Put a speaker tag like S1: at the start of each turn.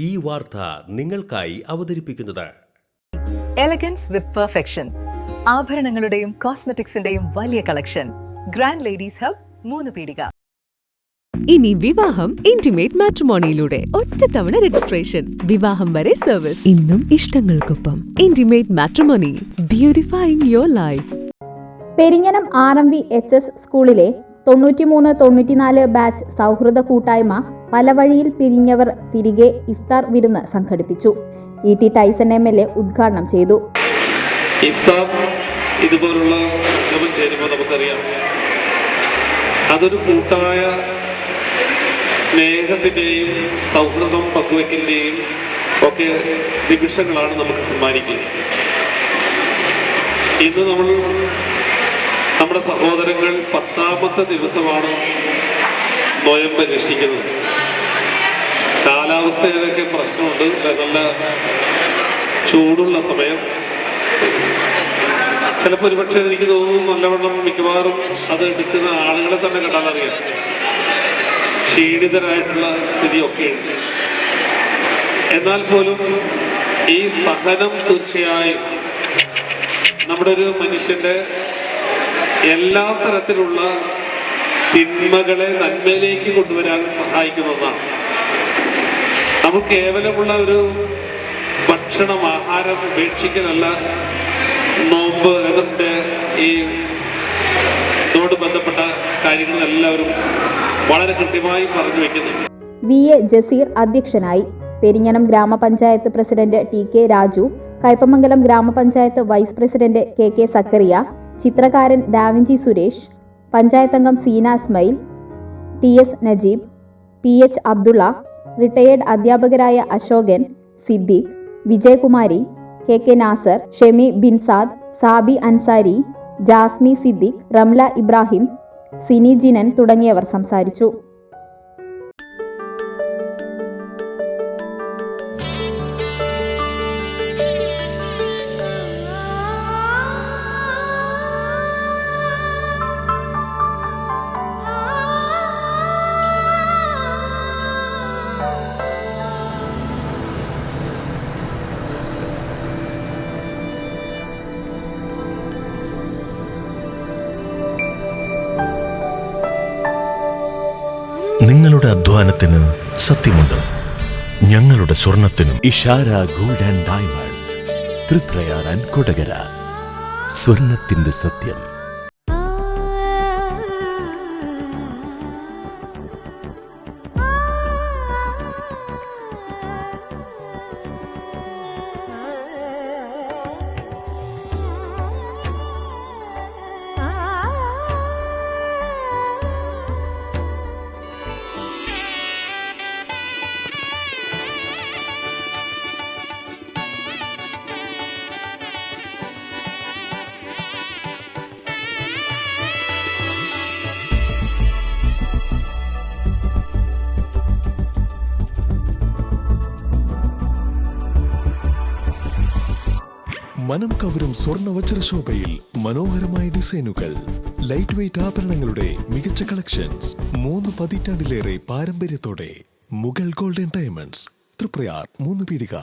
S1: ഈ വാർത്ത നിങ്ങൾക്കായി അവതരിപ്പിക്കുന്നത്
S2: എലഗൻസ് വിത്ത് പെർഫെക്ഷൻ, ആഭരണങ്ങളുടെയും കോസ്മെറ്റിക്സിന്റെയും വലിയ കളക്ഷൻ. ഗ്രാൻഡ് ലേഡീസ് ഹബ്, 3 പീടിക.
S3: ഇനി വിവാഹം ഇന്റിമേറ്റ് മാട്രിമോണിയിലൂടെ ഒറ്റത്തവണ രജിസ്ട്രേഷൻ, വിവാഹം വരെ സർവീസ്. ഇന്നും ഇഷ്ടങ്ങൾക്കൊപ്പം intimate matrimony, beautifying your life.
S4: Perinjanam RMVHS സ്കൂളിലെ 93-94 ബാച്ച് സൗഹൃദ കൂട്ടായ്മ പലവഴിയിൽ പിരിഞ്ഞവർ തിരികെ ഇഫ്താർ വിരുന്ന് സംഘടിപ്പിച്ചു. E.T. ടൈസൺ MLA ഉദ്ഘാടനം ചെയ്തു.
S5: ഇഫ്താർ ഇതുപോലുള്ള സംഗമം ചേരുമ്പോൾ നമുക്കറിയാം, അതൊരു കൂട്ടായ സ്നേഹത്തിൻ്റെയും സൗഹൃദം പങ്കുവയ്ക്കലിൻ്റെയും ഒക്കെ നിമിഷങ്ങളാണ് നമുക്ക് സമ്മാനിക്കുക. ഇന്ന് നമ്മുടെ സഹോദരങ്ങൾ 10ാമത്തെ ദിവസമാണ് നോയമ്പ് അനുഷ്ഠിക്കുന്നത്. കാലാവസ്ഥയിലൊക്കെ പ്രശ്നമുണ്ട്. നല്ല ചൂടുള്ള സമയം. ചിലപ്പോൾ ഒരുപക്ഷെ എനിക്ക് തോന്നുന്നു നല്ലവണ്ണം മിക്കവാറും അത് എടുക്കുന്ന ആളുകളെ തന്നെ കണ്ടാലറിയാം, ക്ഷീണിതരായിട്ടുള്ള സ്ഥിതിയൊക്കെയുണ്ട്. എന്നാൽ പോലും ഈ സഹനം തീർച്ചയായും നമ്മുടെ ഒരു മനുഷ്യന്റെ എല്ലാ തരത്തിലുള്ള തിന്മകളെ നന്മയിലേക്ക് കൊണ്ടുവരാൻ സഹായിക്കുന്നതാണ്. നമുക്ക് കേവലമുള്ള ഒരു ഭക്ഷണം, ആഹാരം ഉപേക്ഷിക്കലല്ല നോമ്പ്. അതിൻ്റെ ഇതിനോട് ബന്ധപ്പെട്ട കാര്യങ്ങൾ എല്ലാവരും വളരെ കൃത്യമായി പറഞ്ഞു വയ്ക്കുന്നു.
S4: VA ജസീർ അധ്യക്ഷനായി. പെരിഞ്ഞനം ഗ്രാമപഞ്ചായത്ത് പ്രസിഡന്റ് TK രാജു, കയ്പമംഗലം ഗ്രാമപഞ്ചായത്ത് വൈസ് പ്രസിഡന്റ് KK സക്കറിയ, ചിത്രകാരൻ ഡാവിഞ്ചി സുരേഷ്, പഞ്ചായത്തംഗം Seena Ismail, TS Najeeb, PH Abdulla, retired അധ്യാപകരായ അശോകൻ, സിദ്ദീഖ്, വിജയകുമാരി, KK നാസർ, ഷെമി ബിൻസാദ്, സാബി അൻസാരി, ജാസ്മി സിദ്ദീഖ്, റംല ഇബ്രാഹിം, സിനി ജിനൻ തുടങ്ങിയവർ സംസാരിച്ചു.
S1: നിങ്ങളുടെ അധ്വാനത്തിന് സത്യമുണ്ട്, ഞങ്ങളുടെ സ്വർണത്തിനും. Ishara gold and diamonds, Triprayar and Kodakara. സ്വർണത്തിന്റെ സത്യം. മനം കവരും സ്വർണ്ണ വജ്രശോഭയിൽ മനോഹരമായ ഡിസൈനുകൾ, ലൈറ്റ് വെയ്റ്റ് ആഭരണങ്ങളുടെ മികച്ച കളക്ഷൻസ്. 3 പതിറ്റാണ്ടിലേറെ പാരമ്പര്യത്തോടെ മുഗൾ ഗോൾഡൻ ഡയമണ്ട്സ്, തൃപ്രയാർ 3 പീടിക.